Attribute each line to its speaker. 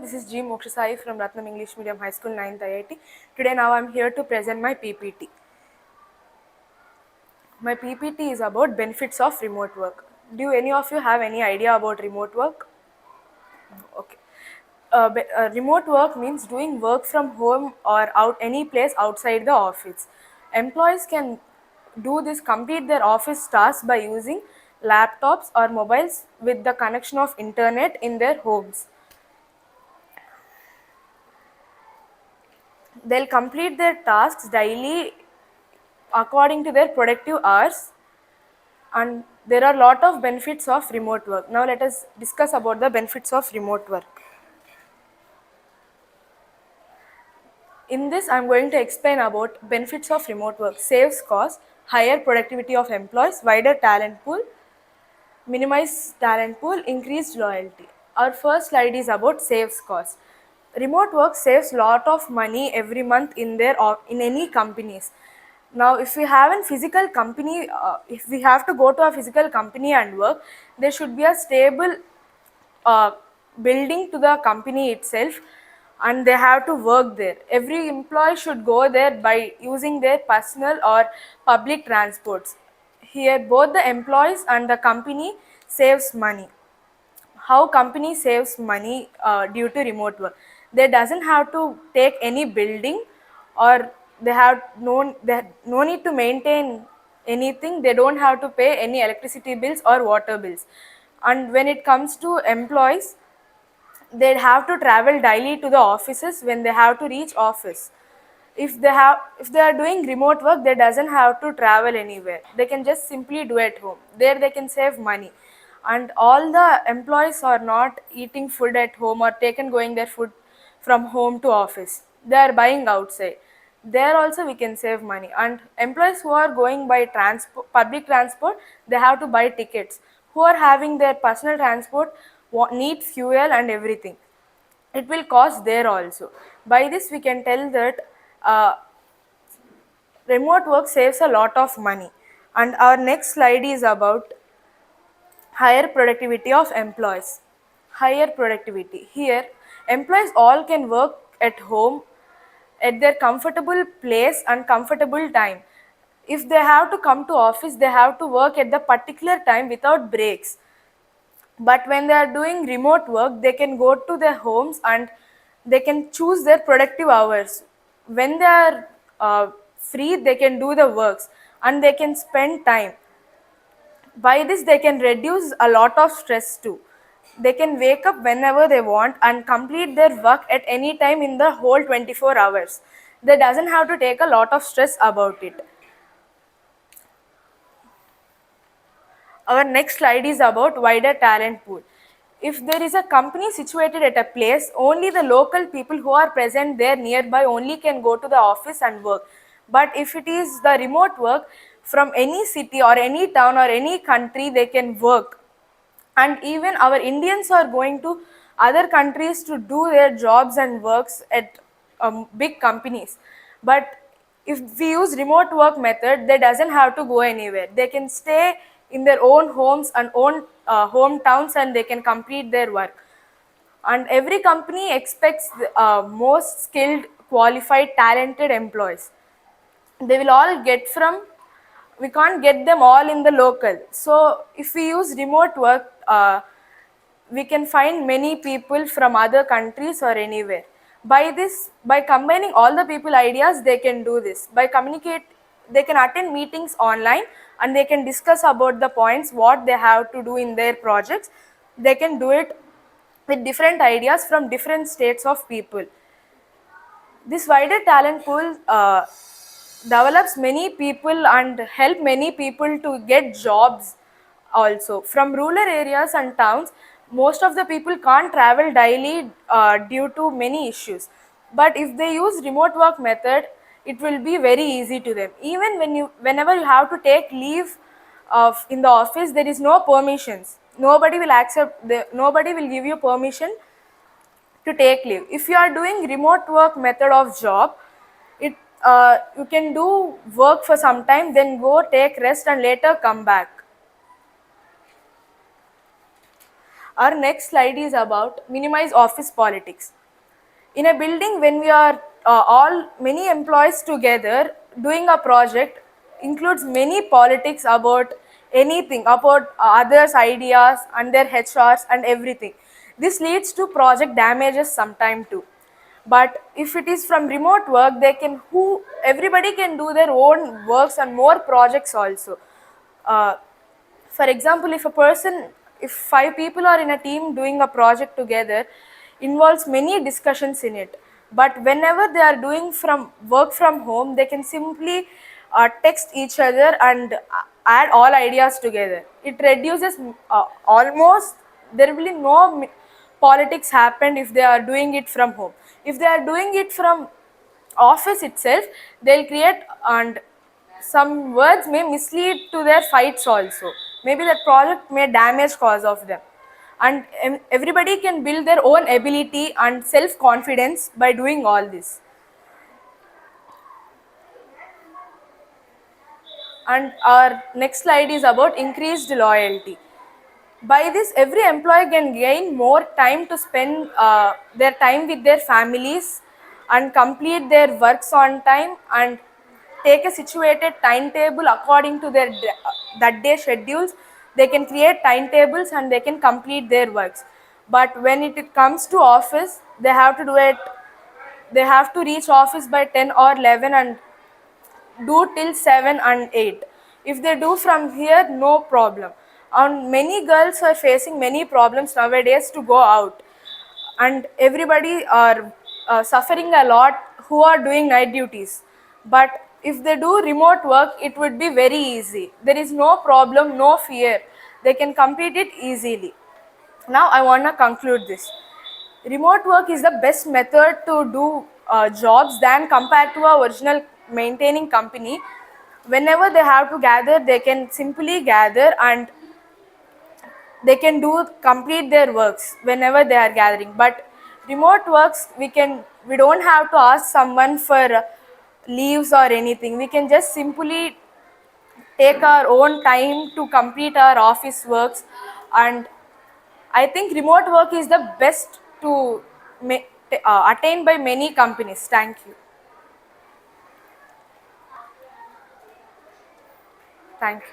Speaker 1: this is G. Mokshasai from Ratnam English Medium High School 9th IIT. Today now I am here to present my PPT. My PPT is about benefits of remote work. Do any of you have any idea about remote work? Okay. Remote work means doing work from home or out any place outside the office. Employees can do this, complete their office tasks by using laptops or mobiles with the connection of internet in their homes. They'll complete their tasks daily according to their productive hours, and there are a lot of benefits of remote work. Now let us discuss about the benefits of remote work. In this, I am going to explain about benefits of remote work. Saves cost, higher productivity of employees, wider talent pool, minimize talent pool, increased loyalty. Our first slide is about saves cost. Remote work saves lot of money every month in their or in any companies. Now, if we have a physical company, if we have to go to a physical company and work, there should be a stable uh, building to the company itself, and they have to work there. Every employee should go there by using their personal or public transports. Here both the employees and the company saves money. How company saves money due to remote work? They doesn't have to take any building, or they have no need to maintain anything. They don't have to pay any electricity bills or water bills. And when it comes to employees, they have to travel daily to the offices when they have to reach office. If they are doing remote work, they doesn't have to travel anywhere. They can just simply do at home. There they can save money. And all the employees are not eating food at home or taken going their food from home to office. They are buying outside. There also we can save money. And employees who are going by public transport, they have to buy tickets. Who are having their personal transport need fuel and everything. It will cost there also. By this we can tell that uh, remote work saves a lot of money. And our next slide is about higher productivity of employees. Higher productivity. Here, employees all can work at home at their comfortable place and comfortable time. If they have to come to office, they have to work at the particular time without breaks. But when they are doing remote work, they can go to their homes and they can choose their productive hours. When they are free, they can do the works and they can spend time. By this, they can reduce a lot of stress too. They can wake up whenever they want and complete their work at any time in the whole 24 hours. They doesn't have to take a lot of stress about it. Our next slide is about wider talent pool. If there is a company situated at a place, only the local people who are present there nearby only can go to the office and work. But if it is the remote work, from any city or any town or any country, they can work. And even our Indians are going to other countries to do their jobs and works at big companies. But if we use remote work method, they doesn't have to go anywhere. They can stay in their own homes and own hometowns, and they can complete their work. And every company expects the most skilled, qualified, talented employees. They will all get from, we can't get them all in the local. So if we use remote work, we can find many people from other countries or anywhere. By this, by combining all the people ideas, they can do this. By communicate, they can attend meetings online and they can discuss about the points, what they have to do in their projects. They can do it with different ideas from different states of people. This wider talent pool develops many people and help many people to get jobs also. From rural areas and towns, most of the people can't travel daily due to many issues. But if they use remote work method, it will be very easy to them. Even whenever you have to take leave of in the office, there is no permissions. Nobody will give you permission to take leave. If you are doing remote work method of job, it you can do work for some time, then go take rest and later come back. Our next slide is about minimize office politics. In a building, when we are all many employees together doing a project, includes many politics about anything, about others ideas and their HRs and everything. This leads to project damages sometime too. But if it is from remote work, they can who everybody can do their own works and more projects also. uh, for example, if 5 people are in a team doing a project together, involves many discussions in it. But whenever they are doing from work from home, they can simply text each other and add all ideas together. It reduces almost, there will be no politics happen if they are doing it from home. If they are doing it from office itself, they'll create, and some words may mislead to their fights also. Maybe that project may damage cause of them. And everybody can build their own ability and self confidence by doing all this. And our next slide is about increased loyalty. By this, every employee can gain more time to spend their time with their families and complete their works on time and take a situated timetable according to their that day schedules. They can create timetables and they can complete their works. But when it comes to office, they have to do it, they have to reach office by 10 or 11 and do till 7 and 8. If they do from here, no problem. And many girls are facing many problems nowadays to go out. And everybody are suffering a lot who are doing night duties. But if they do remote work, it would be very easy. There is no problem, no fear. They can complete it easily. Now I want to conclude this. Remote work is the best method to do jobs than compared to a original maintaining company. Whenever they have to gather, they can simply gather and they can do complete their works whenever they are gathering. But remote works, we don't have to ask someone for leaves or anything. We can just simply take our own time to complete our office works. And I think remote work is the best to attain by many companies. Thank you. Thank you.